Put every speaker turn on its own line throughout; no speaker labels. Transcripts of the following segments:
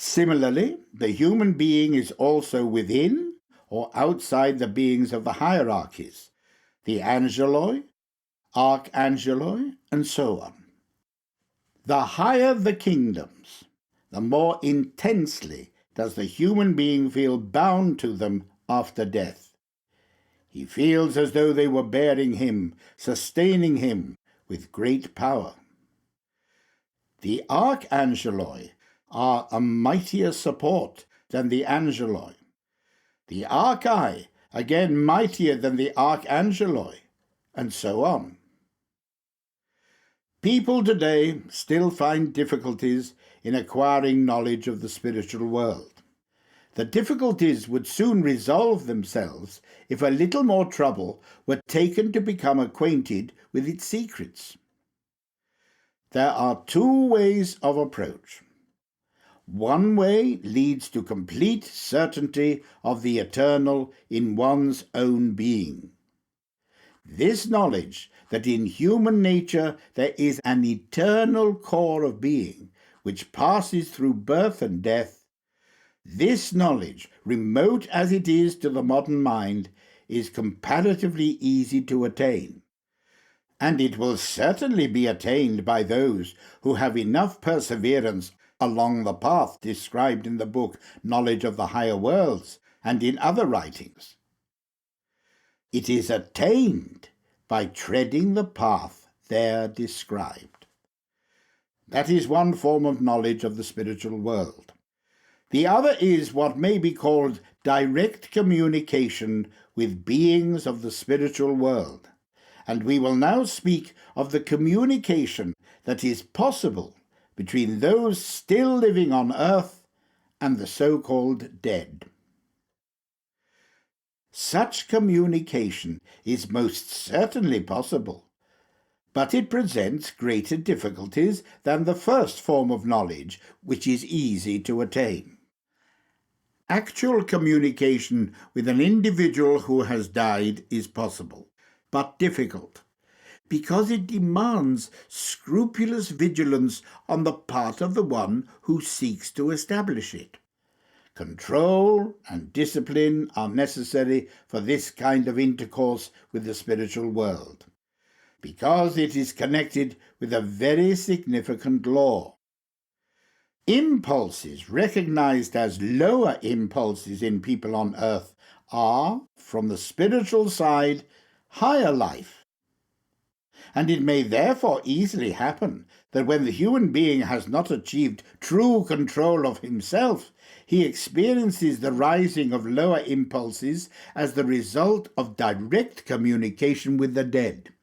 Similarly, the human being is also within or outside the beings of the hierarchies, the angeloi, archangeloi, and so on. The higher the kingdoms, the more intensely does the human being feel bound to them after death. He feels as though they were bearing him, sustaining him with great power. The archangeloi are a mightier support than the angeloi. The archi, again mightier than the archangeloi, and so on. People today still find difficulties in acquiring knowledge of the spiritual world. The difficulties would soon resolve themselves if a little more trouble were taken to become acquainted with its secrets. There are two ways of approach. One way leads to complete certainty of the eternal in one's own being. This knowledge that in human nature there is an eternal core of being which passes through birth and death, this knowledge, remote as it is to the modern mind, is comparatively easy to attain. And it will certainly be attained by those who have enough perseverance along the path described in the book Knowledge of the Higher Worlds and in other writings. It is attained by treading the path there described. That is one form of knowledge of the spiritual world. The other is what may be called direct communication with beings of the spiritual world, and we will now speak of the communication that is possible between those still living on earth and the so-called dead. Such communication is most certainly possible, but it presents greater difficulties than the first form of knowledge, which is easy to attain. Actual communication with an individual who has died is possible, but difficult, because it demands scrupulous vigilance on the part of the one who seeks to establish it. Control and discipline are necessary for this kind of intercourse with the spiritual world, because it is connected with a very significant law. Impulses recognized as lower impulses in people on earth are, from the spiritual side, higher life. And it may therefore easily happen that when the human being has not achieved true control of himself, he experiences the rising of lower impulses as the result of direct communication with the dead.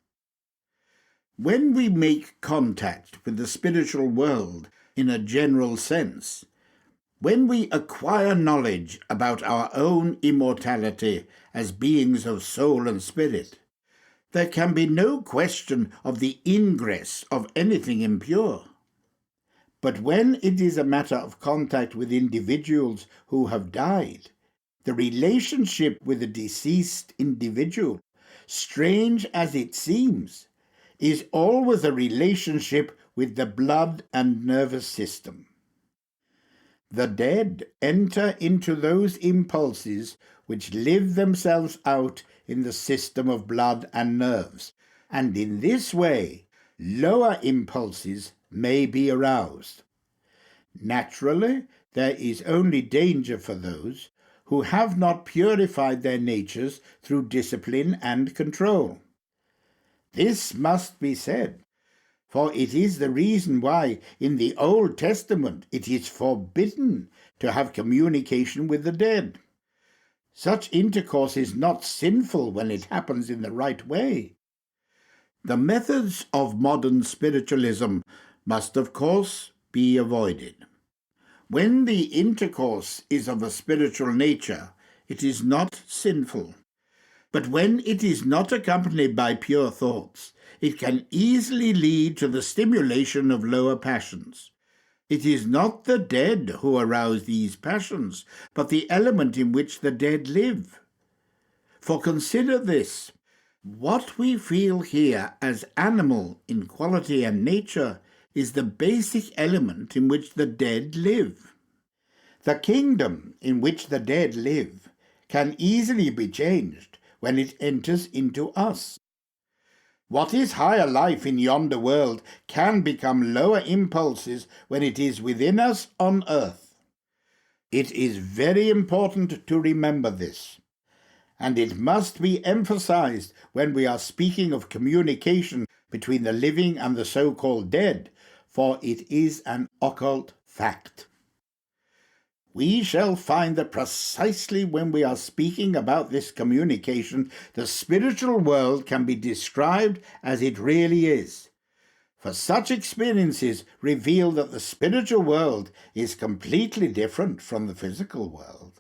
When we make contact with the spiritual world in a general sense, when we acquire knowledge about our own immortality as beings of soul and spirit, there can be no question of the ingress of anything impure. But when it is a matter of contact with individuals who have died, the relationship with the deceased individual, strange as it seems, is always a relationship with the blood and nervous system. The dead enter into those impulses which live themselves out in the system of blood and nerves, and in this way lower impulses may be aroused. Naturally, there is only danger for those who have not purified their natures through discipline and control. This must be said, for it is the reason why in the Old Testament it is forbidden to have communication with the dead. Such intercourse is not sinful when it happens in the right way. The methods of modern spiritualism must, of course, be avoided. When the intercourse is of a spiritual nature, it is not sinful. But when it is not accompanied by pure thoughts, it can easily lead to the stimulation of lower passions. It is not the dead who arouse these passions, but the element in which the dead live. For consider this, what we feel here as animal in quality and nature is the basic element in which the dead live. The kingdom in which the dead live can easily be changed when it enters into us. What is higher life in yonder world can become lower impulses when it is within us on earth. It is very important to remember this, and it must be emphasized when we are speaking of communication between the living and the so-called dead, for it is an occult fact. We shall find that precisely when we are speaking about this communication, the spiritual world can be described as it really is. For such experiences reveal that the spiritual world is completely different from the physical world.